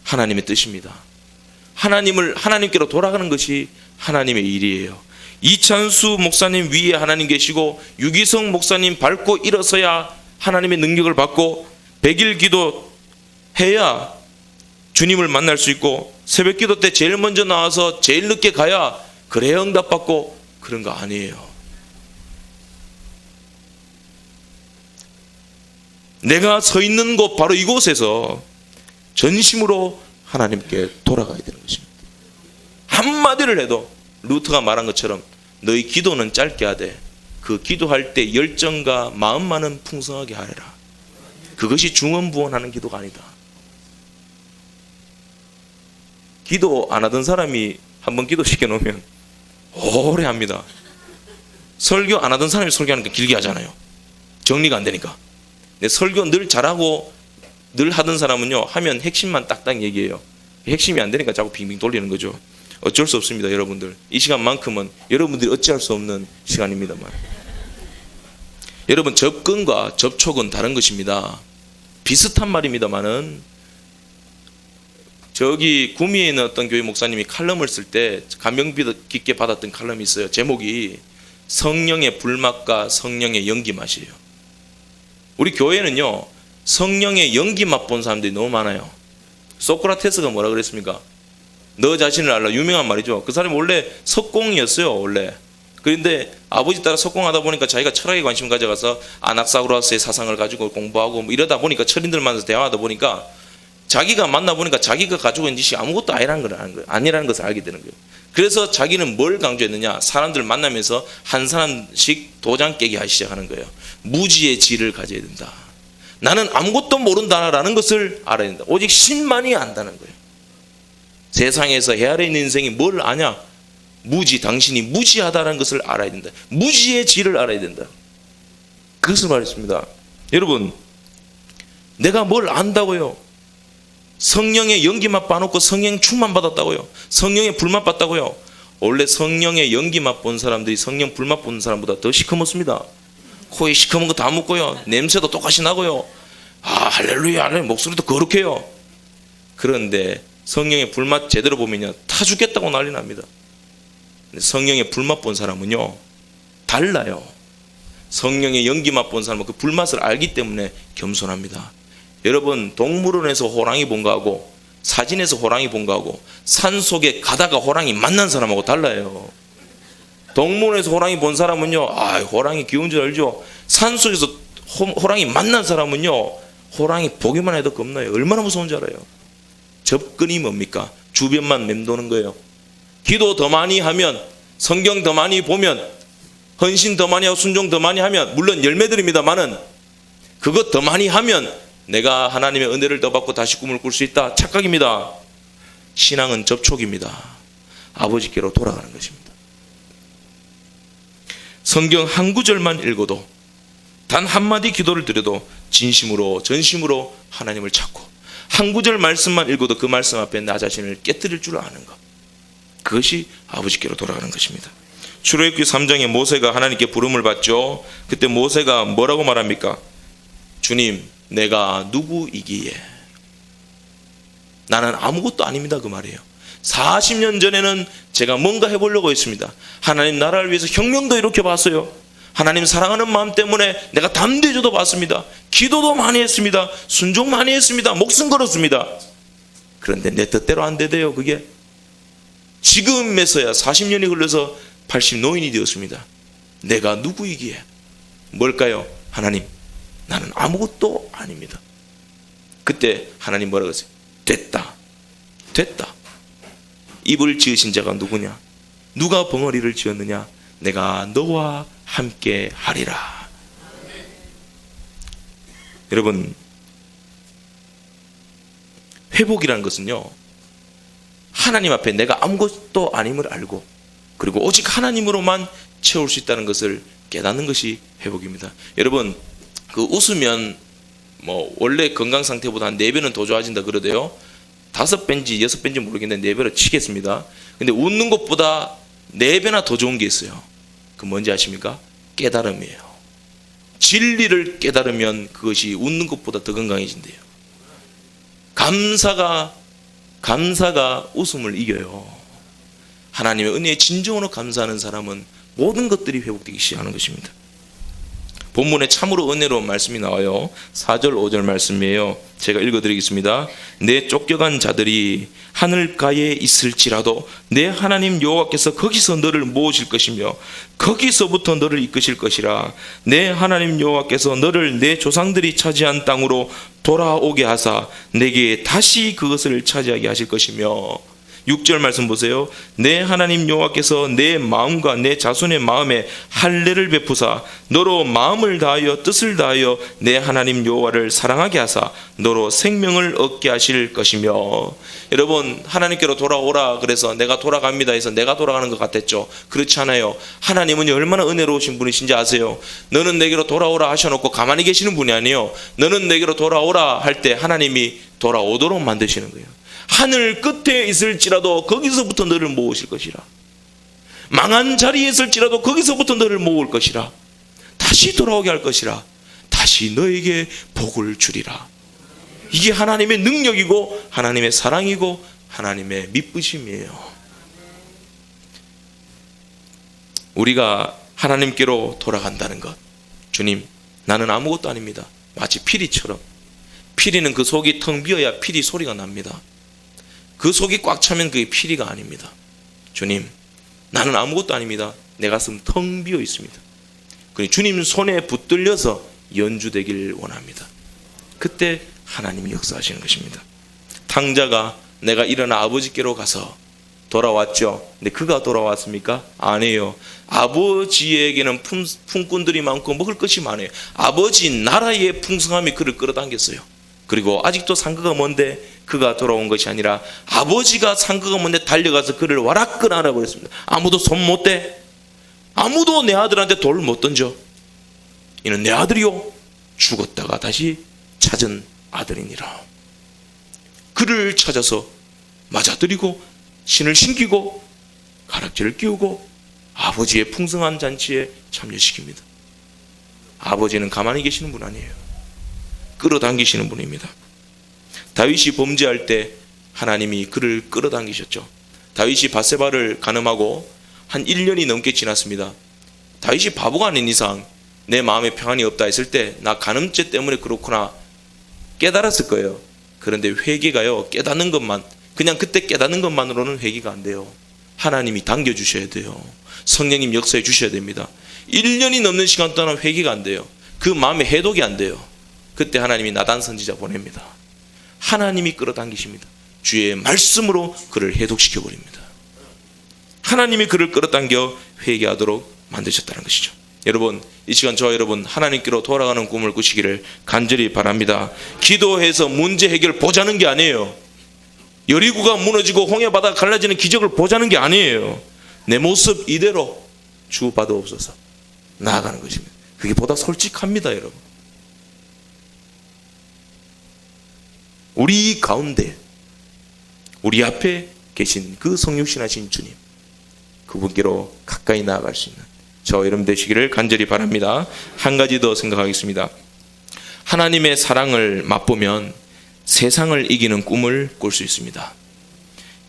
하나님의 뜻입니다. 하나님께로 돌아가는 것이 하나님의 일이에요. 이찬수 목사님 위에 하나님 계시고 유기성 목사님 밟고 일어서야 하나님의 능력을 받고 100일 기도 해야 주님을 만날 수 있고 새벽 기도 때 제일 먼저 나와서 제일 늦게 가야 그래야 응답받고, 그런 거 아니에요. 내가 서 있는 곳 바로 이곳에서 전심으로 하나님께 돌아가야 되는 것입니다. 한마디를 해도 루터가 말한 것처럼 너희 기도는 짧게 하되 그 기도할 때 열정과 마음만은 풍성하게 하리라. 그것이 중언부언하는 기도가 아니다. 기도 안 하던 사람이 한번 기도시켜 놓으면 오래 합니다. 설교 안 하던 사람이 설교하니까 길게 하잖아요. 정리가 안 되니까. 근데 설교 늘 잘하고 늘 하던 사람은요, 하면 핵심만 딱딱 얘기해요. 핵심이 안 되니까 자꾸 빙빙 돌리는 거죠. 어쩔 수 없습니다. 여러분들, 이 시간만큼은 여러분들이 어찌할 수 없는 시간입니다만, 여러분, 접근과 접촉은 다른 것입니다. 비슷한 말입니다만은, 저기 구미에 있는 어떤 교회 목사님이 칼럼을 쓸 때 감명 깊게 받았던 칼럼이 있어요. 제목이 성령의 불맛과 성령의 연기 맛이에요. 우리 교회는요, 성령의 연기 맛 본 사람들이 너무 많아요. 소크라테스가 뭐라 그랬습니까? 너 자신을 알라. 유명한 말이죠. 그 사람이 원래 석공이었어요, 원래. 그런데 아버지 따라 석공하다 보니까 자기가 철학에 관심을 가져가서 아낙사고라스의 사상을 가지고 공부하고 뭐 이러다 보니까 철인들 만나서 대화하다 보니까 자기가 만나보니까 자기가 가지고 있는 지식이 아무것도 아니라는 것을 알게 되는 거예요. 그래서 자기는 뭘 강조했느냐? 사람들 만나면서 한 사람씩 도장 깨게 하기 시작하는 거예요. 무지의 질을 가져야 된다. 나는 아무것도 모른다라는 것을 알아야 된다. 오직 신만이 안다는 거예요. 세상에서 헤아려 있는 인생이 뭘 아냐? 무지, 당신이 무지하다는 것을 알아야 된다. 무지의 질을 알아야 된다. 그것을 말했습니다. 여러분, 내가 뭘 안다고요? 성령의 연기맛 봐놓고 성령 충만 받았다고요? 성령의 불맛 받다고요? 원래 성령의 연기맛 본 사람들이 성령 불맛 본 사람보다 더 시커멓습니다. 코에 시커먼 거 다 묻고요. 냄새도 똑같이 나고요. 할렐루야, 할렐루야, 목소리도 거룩해요. 그런데 성령의 불맛 제대로 보면요, 타 죽겠다고 난리 납니다. 성령의 불맛 본 사람은요, 달라요. 성령의 연기맛 본 사람은 그 불맛을 알기 때문에 겸손합니다. 여러분, 동물원에서 호랑이 본 거하고 사진에서 호랑이 본 거하고 산속에 가다가 호랑이 만난 사람하고 달라요. 동물원에서 호랑이 본 사람은요, 호랑이 귀여운 줄 알죠? 산속에서 호랑이 만난 사람은요, 호랑이 보기만 해도 겁나요. 얼마나 무서운 줄 알아요? 접근이 뭡니까? 주변만 맴도는 거예요. 기도 더 많이 하면, 성경 더 많이 보면, 헌신 더 많이 하고 순종 더 많이 하면, 물론 열매들입니다만은 그것 더 많이 하면 내가 하나님의 은혜를 더 받고 다시 꿈을 꿀 수 있다. 착각입니다. 신앙은 접촉입니다. 아버지께로 돌아가는 것입니다. 성경 한 구절만 읽어도, 단 한마디 기도를 드려도 진심으로 전심으로 하나님을 찾고, 한 구절 말씀만 읽어도 그 말씀 앞에 나 자신을 깨뜨릴 줄 아는 것, 그것이 아버지께로 돌아가는 것입니다. 출애굽기 3장에 모세가 하나님께 부름을 받죠. 그때 모세가 뭐라고 말합니까? 주님, 내가 누구이기에? 나는 아무것도 아닙니다, 그 말이에요. 40년 전에는 제가 뭔가 해보려고 했습니다. 하나님 나라를 위해서 혁명도 이렇게 봤어요. 하나님 사랑하는 마음 때문에 내가 담대조도 봤습니다. 기도도 많이 했습니다. 순종 많이 했습니다. 목숨 걸었습니다. 그런데 내 뜻대로 안 되대요. 그게 지금에서야 40년이 흘러서 80 노인이 되었습니다. 내가 누구이기에? 뭘까요? 하나님, 나는 아무것도 아닙니다. 그때 하나님 뭐라고 했어요? 됐다. 입을 지으신 자가 누구냐? 누가 벙어리를 지었느냐? 내가 너와 함께 하리라. 여러분, 회복이라는 것은요, 하나님 앞에 내가 아무것도 아님을 알고, 그리고 오직 하나님으로만 채울 수 있다는 것을 깨닫는 것이 회복입니다. 여러분, 그 웃으면 원래 건강 상태보다 한 4배는 더 좋아진다 그러대요. 5배인지 6배인지 모르겠는데 4배로 치겠습니다. 근데 웃는 것보다 4배나 더 좋은 게 있어요. 그 뭔지 아십니까? 깨달음이에요. 진리를 깨달으면 그것이 웃는 것보다 더 건강해진대요. 감사가 웃음을 이겨요. 하나님의 은혜에 진정으로 감사하는 사람은 모든 것들이 회복되기 시작하는 것입니다. 본문에 참으로 은혜로운 말씀이 나와요. 4절 5절 말씀이에요. 제가 읽어드리겠습니다. 내 쫓겨간 자들이 하늘가에 있을지라도 내 하나님 여호와께서 거기서 너를 모으실 것이며 거기서부터 너를 이끄실 것이라. 내 하나님 여호와께서 너를 내 조상들이 차지한 땅으로 돌아오게 하사 내게 다시 그것을 차지하게 하실 것이며, 6절 말씀 보세요. 내 하나님 여호와께서 내 마음과 내 자손의 마음에 할례를 베푸사 너로 마음을 다하여 뜻을 다하여 내 하나님 여호와를 사랑하게 하사 너로 생명을 얻게 하실 것이며. 여러분, 하나님께로 돌아오라 그래서 내가 돌아갑니다 해서 내가 돌아가는 것 같았죠? 그렇지 않아요. 하나님은 얼마나 은혜로우신 분이신지 아세요? 너는 내게로 돌아오라 하셔놓고 가만히 계시는 분이 아니에요. 너는 내게로 돌아오라 할 때 하나님이 돌아오도록 만드시는 거예요. 하늘 끝에 있을지라도 거기서부터 너를 모으실 것이라. 망한 자리에 있을지라도 거기서부터 너를 모을 것이라. 다시 돌아오게 할 것이라. 다시 너에게 복을 주리라. 이게 하나님의 능력이고 하나님의 사랑이고 하나님의 미쁘심이에요. 우리가 하나님께로 돌아간다는 것, 주님, 나는 아무것도 아닙니다. 마치 피리처럼. 피리는 그 속이 텅 비어야 피리 소리가 납니다. 그 속이 꽉 차면 그게 피리가 아닙니다. 주님, 나는 아무것도 아닙니다. 내 가슴 텅 비어 있습니다. 그러니 주님 손에 붙들려서 연주되길 원합니다. 그때 하나님이 역사하시는 것입니다. 탕자가 내가 일어나 아버지께로 가서 돌아왔죠. 근데 그가 돌아왔습니까? 아니에요. 아버지에게는 품꾼들이 많고 먹을 것이 많아요. 아버지 나라의 풍성함이 그를 끌어당겼어요. 그리고 아직도 상거가 먼데 그가 돌아온 것이 아니라 아버지가 상거가 먼데 달려가서 그를 와라끈 알아버렸습니다. 아무도 손 못 대. 아무도 내 아들한테 돌 못 던져. 이는 내 아들이요 죽었다가 다시 찾은 아들이니라. 그를 찾아서 맞아들이고 신을 신기고 가락지를 끼우고 아버지의 풍성한 잔치에 참여시킵니다. 아버지는 가만히 계시는 분 아니에요. 끌어당기시는 분입니다. 다윗이 범죄할 때 하나님이 그를 끌어당기셨죠. 다윗이 밧세바를 간음하고 한 1년이 넘게 지났습니다. 다윗이 바보가 아닌 이상 내 마음에 평안이 없다 했을 때 나 간음죄 때문에 그렇구나 깨달았을 거예요. 그런데 회개가요, 깨닫는 것만, 그냥 그때 깨닫는 것만으로는 회개가 안 돼요. 하나님이 당겨주셔야 돼요. 성령님 역사해 주셔야 됩니다. 1년이 넘는 시간 동안 회개가 안 돼요. 그 마음에 해독이 안 돼요. 그때 하나님이 나단 선지자 보냅니다. 하나님이 끌어당기십니다. 주의 말씀으로 그를 해독시켜 버립니다. 하나님이 그를 끌어당겨 회개하도록 만드셨다는 것이죠. 여러분, 이 시간 저와 여러분 하나님께로 돌아가는 꿈을 꾸시기를 간절히 바랍니다. 기도해서 문제 해결 보자는 게 아니에요. 여리고가 무너지고 홍해바다가 갈라지는 기적을 보자는 게 아니에요. 내 모습 이대로 주 받아옵소서 나아가는 것입니다. 그게 보다 솔직합니다. 여러분, 우리 가운데 우리 앞에 계신 그 성육신하신 주님, 그분께로 가까이 나아갈 수 있는 저 여러분 되시기를 간절히 바랍니다. 한 가지 더 생각하겠습니다. 하나님의 사랑을 맛보면 세상을 이기는 꿈을 꿀 수 있습니다.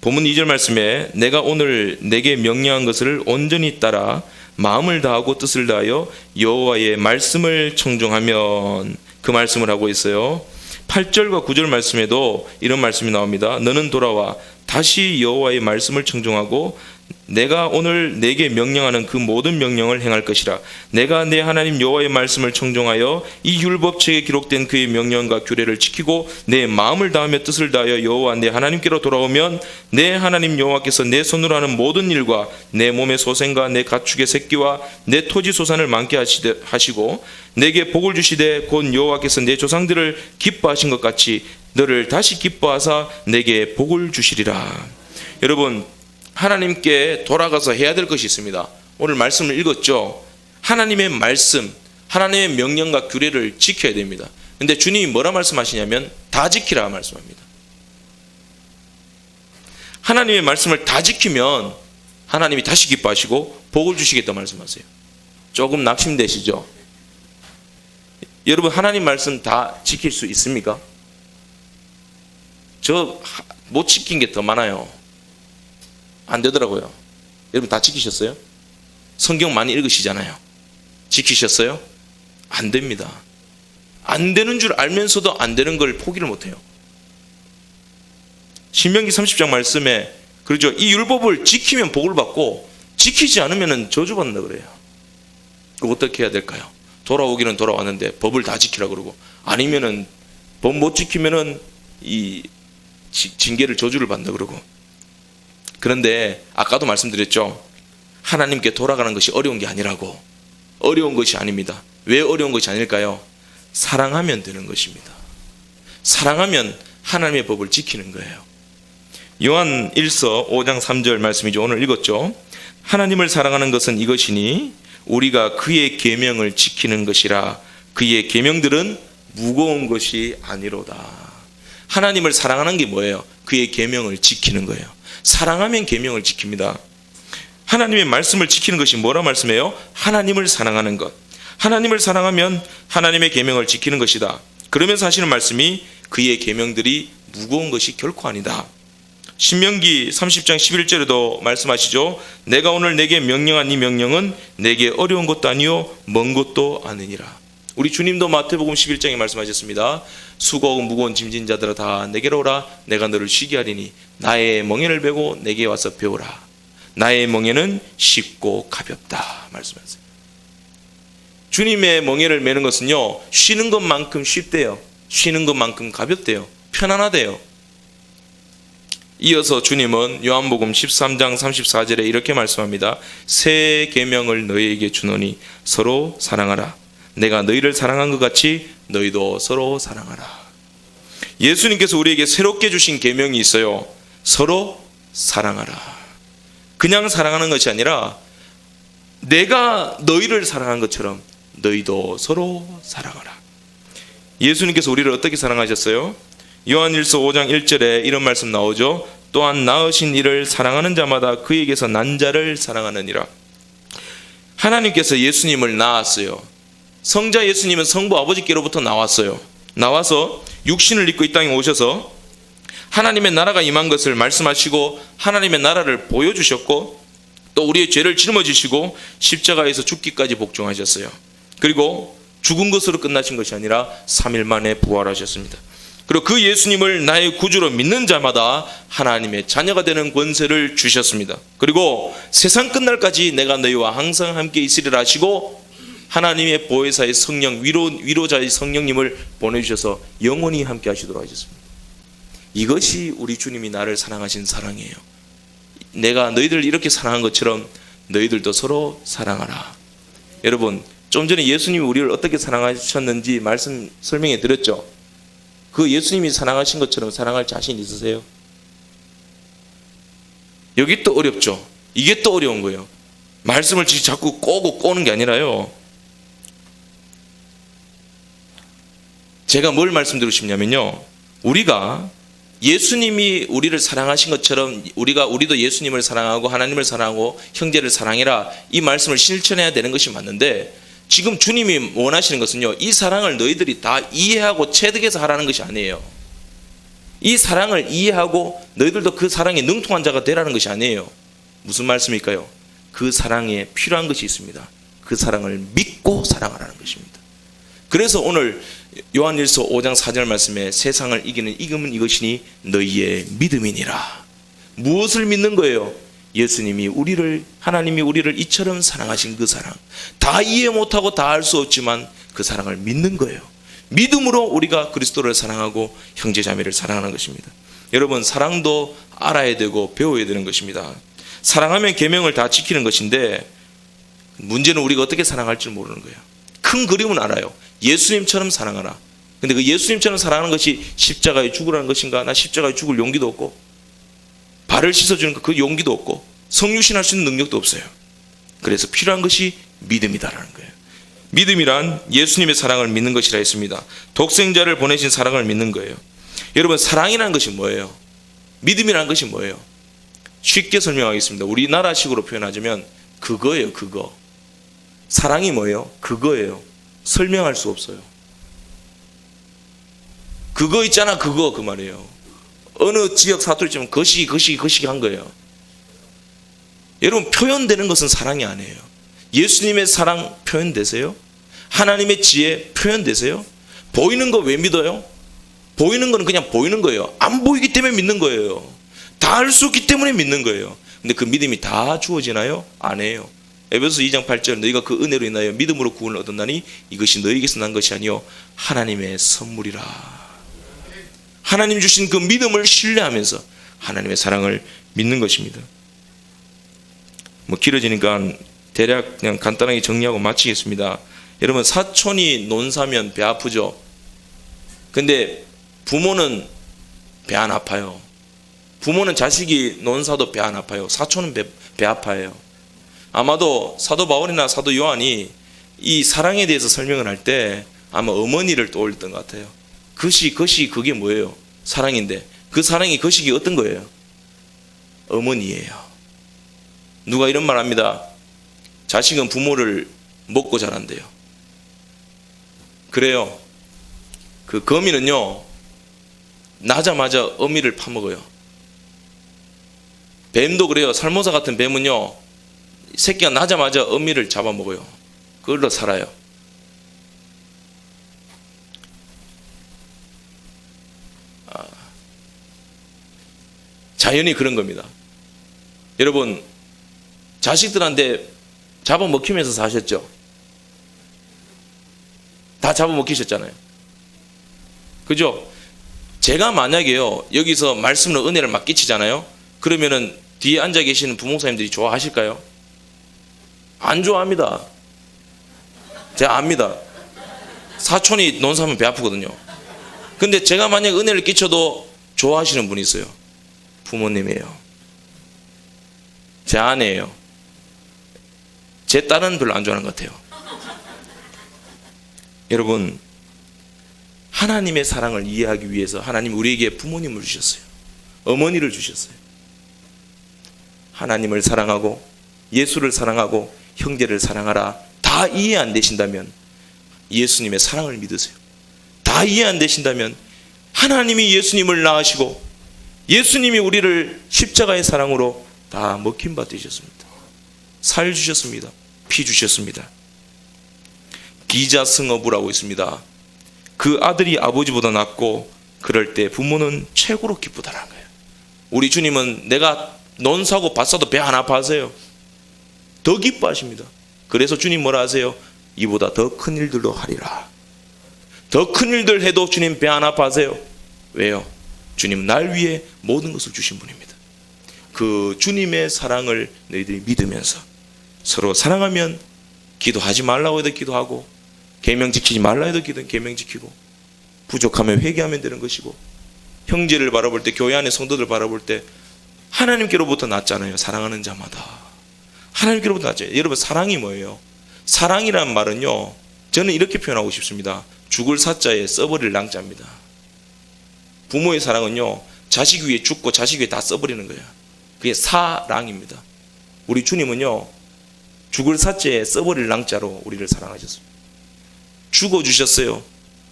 본문 2절 말씀에 내가 오늘 내게 명령한 것을 온전히 따라 마음을 다하고 뜻을 다하여 여호와의 말씀을 청종하면, 그 말씀을 하고 있어요. 8절과 9절 말씀에도 이런 말씀이 나옵니다. 너는 돌아와 다시 여호와의 말씀을 청종하고 내가 오늘 내게 명령하는 그 모든 명령을 행할 것이라. 내가 내 하나님 여호와의 말씀을 청종하여 이 율법책에 기록된 그의 명령과 규례를 지키고 내 마음을 다하며 뜻을 다하여 여호와 내 하나님께로 돌아오면 내 하나님 여호와께서 내 손으로 하는 모든 일과 내 몸의 소생과 내 가축의 새끼와 내 토지 소산을 많게 하시고 내게 복을 주시되 곧 여호와께서 내 조상들을 기뻐하신 것 같이 너를 다시 기뻐하사 내게 복을 주시리라. 여러분, 하나님께 돌아가서 해야 될 것이 있습니다. 오늘 말씀을 읽었죠. 하나님의 말씀, 하나님의 명령과 규례를 지켜야 됩니다. 근데 주님이 뭐라 말씀하시냐면 다 지키라 말씀합니다. 하나님의 말씀을 다 지키면 하나님이 다시 기뻐하시고 복을 주시겠다 말씀하세요. 조금 낙심되시죠? 여러분, 하나님 말씀 다 지킬 수 있습니까? 저 못 지킨 게 더 많아요. 안 되더라고요. 여러분 다 지키셨어요? 성경 많이 읽으시잖아요. 지키셨어요? 안 됩니다. 안 되는 줄 알면서도 안 되는 걸 포기를 못해요. 신명기 30장 말씀에 그러죠. 이 율법을 지키면 복을 받고 지키지 않으면 저주받는다 그래요. 그거 어떻게 해야 될까요? 돌아오기는 돌아왔는데 법을 다 지키라 그러고, 아니면은 법 못 지키면은 이 징계를 저주를 받는다 그러고. 그런데 아까도 말씀드렸죠. 하나님께 돌아가는 것이 어려운 게 아니라고. 어려운 것이 아닙니다. 왜 어려운 것이 아닐까요? 사랑하면 되는 것입니다. 사랑하면 하나님의 법을 지키는 거예요. 요한 1서 5장 3절 말씀이죠. 오늘 읽었죠. 하나님을 사랑하는 것은 이것이니 우리가 그의 계명을 지키는 것이라. 그의 계명들은 무거운 것이 아니로다. 하나님을 사랑하는 게 뭐예요? 그의 계명을 지키는 거예요. 사랑하면 계명을 지킵니다. 하나님의 말씀을 지키는 것이 뭐라 말씀해요? 하나님을 사랑하는 것. 하나님을 사랑하면 하나님의 계명을 지키는 것이다. 그러면서 하시는 말씀이 그의 계명들이 무거운 것이 결코 아니다. 신명기 30장 11절에도 말씀하시죠. 내가 오늘 내게 명령한 이 명령은 내게 어려운 것도 아니요 먼 것도 아니니라. 우리 주님도 마태복음 11장에 말씀하셨습니다. 수고하고 무거운 짐진 자들아 다 내게로 오라. 내가 너를 쉬게 하리니 나의 멍에를 메고 내게 와서 배우라. 나의 멍에는 쉽고 가볍다 말씀하세요. 주님의 멍에를 메는 것은요, 쉬는 것만큼 쉽대요. 쉬는 것만큼 가볍대요. 편안하대요. 이어서 주님은 요한복음 13장 34절에 이렇게 말씀합니다. 새 계명을 너희에게 주노니 서로 사랑하라. 내가 너희를 사랑한 것 같이 너희도 서로 사랑하라. 예수님께서 우리에게 새롭게 주신 계명이 있어요. 서로 사랑하라. 그냥 사랑하는 것이 아니라 내가 너희를 사랑한 것처럼 너희도 서로 사랑하라. 예수님께서 우리를 어떻게 사랑하셨어요? 요한일서 5장 1절에 이런 말씀 나오죠. 또한 낳으신 이를 사랑하는 자마다 그에게서 난 자를 사랑하느니라. 하나님께서 예수님을 낳았어요. 성자 예수님은 성부 아버지께로부터 나왔어요. 나와서 육신을 입고 이 땅에 오셔서 하나님의 나라가 임한 것을 말씀하시고 하나님의 나라를 보여주셨고 또 우리의 죄를 짊어지시고 십자가에서 죽기까지 복종하셨어요. 그리고 죽은 것으로 끝나신 것이 아니라 3일 만에 부활하셨습니다. 그리고 그 예수님을 나의 구주로 믿는 자마다 하나님의 자녀가 되는 권세를 주셨습니다. 그리고 세상 끝날까지 내가 너희와 항상 함께 있으리라 하시고 하나님의 보혜사의 성령, 위로자의 성령님을 보내주셔서 영원히 함께 하시도록 하셨습니다. 이것이 우리 주님이 나를 사랑하신 사랑이에요. 내가 너희들을 이렇게 사랑한 것처럼 너희들도 서로 사랑하라. 여러분, 좀 전에 예수님이 우리를 어떻게 사랑하셨는지 말씀 설명해 드렸죠. 그 예수님이 사랑하신 것처럼 사랑할 자신 있으세요? 여기 또 어렵죠. 이게 또 어려운 거예요. 말씀을 자꾸 꼬는 게 아니라요. 제가 뭘 말씀드리고 싶냐면요. 우리가 예수님이 우리를 사랑하신 것처럼 우리도 예수님을 사랑하고 하나님을 사랑하고 형제를 사랑해라. 이 말씀을 실천해야 되는 것이 맞는데 지금 주님이 원하시는 것은요, 이 사랑을 너희들이 다 이해하고 체득해서 하라는 것이 아니에요. 이 사랑을 이해하고 너희들도 그 사랑에 능통한 자가 되라는 것이 아니에요. 무슨 말씀일까요? 그 사랑에 필요한 것이 있습니다. 그 사랑을 믿고 사랑하라는 것입니다. 그래서 오늘 요한일서 5장 4절 말씀에 세상을 이기는 이금은 이것이니 너희의 믿음이니라. 무엇을 믿는 거예요? 예수님이 하나님이 우리를 이처럼 사랑하신 그 사랑, 다 이해 못하고 다 알 수 없지만 그 사랑을 믿는 거예요. 믿음으로 우리가 그리스도를 사랑하고 형제자매를 사랑하는 것입니다. 여러분, 사랑도 알아야 되고 배워야 되는 것입니다. 사랑하면 계명을 다 지키는 것인데 문제는 우리가 어떻게 사랑할지 모르는 거예요. 큰 그림은 알아요. 예수님처럼 사랑하라. 근데 그 예수님처럼 사랑하는 것이 십자가에 죽으라는 것인가? 나 십자가에 죽을 용기도 없고 발을 씻어주는 그 용기도 없고 성육신할 수 있는 능력도 없어요. 그래서 필요한 것이 믿음이다라는 거예요. 믿음이란 예수님의 사랑을 믿는 것이라 했습니다. 독생자를 보내신 사랑을 믿는 거예요. 여러분, 사랑이라는 것이 뭐예요? 믿음이라는 것이 뭐예요? 쉽게 설명하겠습니다. 우리나라식으로 표현하자면 그거예요. 그거. 사랑이 뭐예요? 그거예요. 설명할 수 없어요. 그거 있잖아, 그거, 그 말이에요. 어느 지역 사투리처럼 거시기 한 거예요. 여러분, 표현되는 것은 사랑이 아니에요. 예수님의 사랑 표현되세요? 하나님의 지혜 표현되세요? 보이는 거 왜 믿어요? 보이는 거는 그냥 보이는 거예요. 안 보이기 때문에 믿는 거예요. 다 알 수 없기 때문에 믿는 거예요. 근데 그 믿음이 다 주어지나요? 안 해요. 에베소서 2장 8절 너희가 그 은혜로 인하여 믿음으로 구원을 얻었나니 이것이 너희에게서 난 것이 아니요 하나님의 선물이라. 하나님 주신 그 믿음을 신뢰하면서 하나님의 사랑을 믿는 것입니다. 길어지니까 대략 그냥 간단하게 정리하고 마치겠습니다. 여러분, 사촌이 논사면 배 아프죠? 근데 부모는 배 안 아파요. 부모는 자식이 논사도 배 안 아파요. 사촌은 배 아파요. 아마도 사도 바울이나 사도 요한이 이 사랑에 대해서 설명을 할 때 아마 어머니를 떠올렸던 것 같아요. 것이 그게 뭐예요? 사랑인데 그 사랑이 거식이 어떤 거예요? 어머니예요. 누가 이런 말 합니다. 자식은 부모를 먹고 자란대요. 그래요. 그 거미는요, 나자마자 어미를 파먹어요. 뱀도 그래요. 살모사 같은 뱀은요, 새끼가 나자마자 어미를 잡아먹어요. 그걸로 살아요. 자연이 그런 겁니다. 여러분, 자식들한테 잡아먹히면서 사셨죠? 다 잡아먹히셨잖아요. 그죠? 제가 만약에요 여기서 말씀으로 은혜를 막 끼치잖아요. 그러면은 뒤에 앉아 계시는 부목사님들이 좋아하실까요? 안 좋아합니다. 제가 압니다. 사촌이 논사하면 배 아프거든요. 근데 제가 만약 은혜를 끼쳐도 좋아하시는 분이 있어요. 부모님이에요. 제 아내예요. 제 딸은 별로 안 좋아하는 것 같아요. 여러분, 하나님의 사랑을 이해하기 위해서 하나님 우리에게 부모님을 주셨어요. 어머니를 주셨어요. 하나님을 사랑하고 예수를 사랑하고 형제를 사랑하라. 다 이해 안 되신다면 예수님의 사랑을 믿으세요. 다 이해 안 되신다면 하나님이 예수님을 낳으시고 예수님이 우리를 십자가의 사랑으로 다 먹힌 바 되셨습니다. 살 주셨습니다. 피 주셨습니다. 기자승어부라고 있습니다. 그 아들이 아버지보다 낫고 그럴 때 부모는 최고로 기쁘다라는 거예요. 우리 주님은 내가 논사고 밭사도 배 안 아파하세요. 더 기뻐하십니다. 그래서 주님 뭐라 하세요? 이보다 더 큰 일들도 하리라. 더 큰 일들 해도 주님 배 안 아파하세요. 왜요? 주님 날 위해 모든 것을 주신 분입니다. 그 주님의 사랑을 너희들이 믿으면서 서로 사랑하면 기도하지 말라고 해도 기도하고 계명 지키지 말라 해도 계명 지키고 부족하면 회개하면 되는 것이고 형제를 바라볼 때 교회 안에 성도들 바라볼 때 하나님께로부터 났잖아요. 사랑하는 자마다 하나님께로부터 났잖아요. 여러분 사랑이 뭐예요? 사랑이란 말은요 저는 이렇게 표현하고 싶습니다. 죽을 사자에 써버릴 랑자입니다. 부모의 사랑은요 자식 위에 죽고 자식 위에 다 써버리는 거예요. 그게 사랑입니다. 우리 주님은요 죽을 사자에 써버릴 랑자로 우리를 사랑하셨습니다. 죽어주셨어요.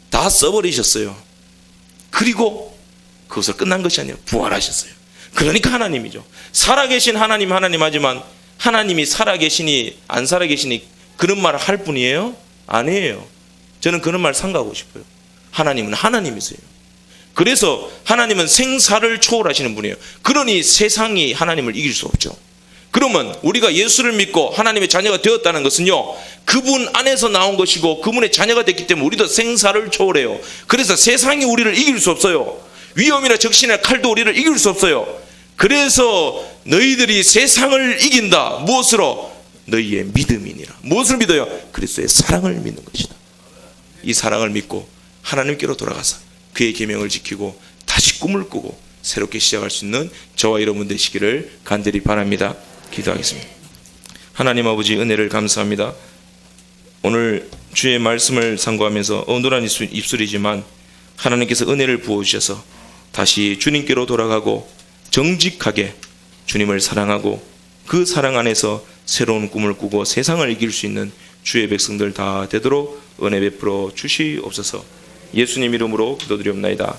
다 써버리셨어요. 그리고 그것을 끝난 것이 아니에요. 부활하셨어요. 그러니까 하나님이죠. 살아계신 하나님 하지만 하나님이 살아계시니 안 살아계시니 그런 말을 할 뿐이에요? 아니에요. 저는 그런 말 삼가하고 싶어요. 하나님은 하나님이세요. 그래서 하나님은 생사를 초월하시는 분이에요. 그러니 세상이 하나님을 이길 수 없죠. 그러면 우리가 예수를 믿고 하나님의 자녀가 되었다는 것은요 그분 안에서 나온 것이고 그분의 자녀가 됐기 때문에 우리도 생사를 초월해요. 그래서 세상이 우리를 이길 수 없어요. 위험이나 적신이나 칼도 우리를 이길 수 없어요. 그래서 너희들이 세상을 이긴다. 무엇으로? 너희의 믿음이니라. 무엇을 믿어요? 그리스도의 사랑을 믿는 것이다. 이 사랑을 믿고 하나님께로 돌아가서 그의 계명을 지키고 다시 꿈을 꾸고 새롭게 시작할 수 있는 저와 여러분 되시기를 간절히 바랍니다. 기도하겠습니다. 하나님 아버지 은혜를 감사합니다. 오늘 주의 말씀을 상고하면서 어눌한 입술이지만 하나님께서 은혜를 부어주셔서 다시 주님께로 돌아가고 정직하게 주님을 사랑하고 그 사랑 안에서 새로운 꿈을 꾸고 세상을 이길 수 있는 주의 백성들 다 되도록 은혜 베풀어 주시옵소서. 예수님 이름으로 기도드리옵나이다.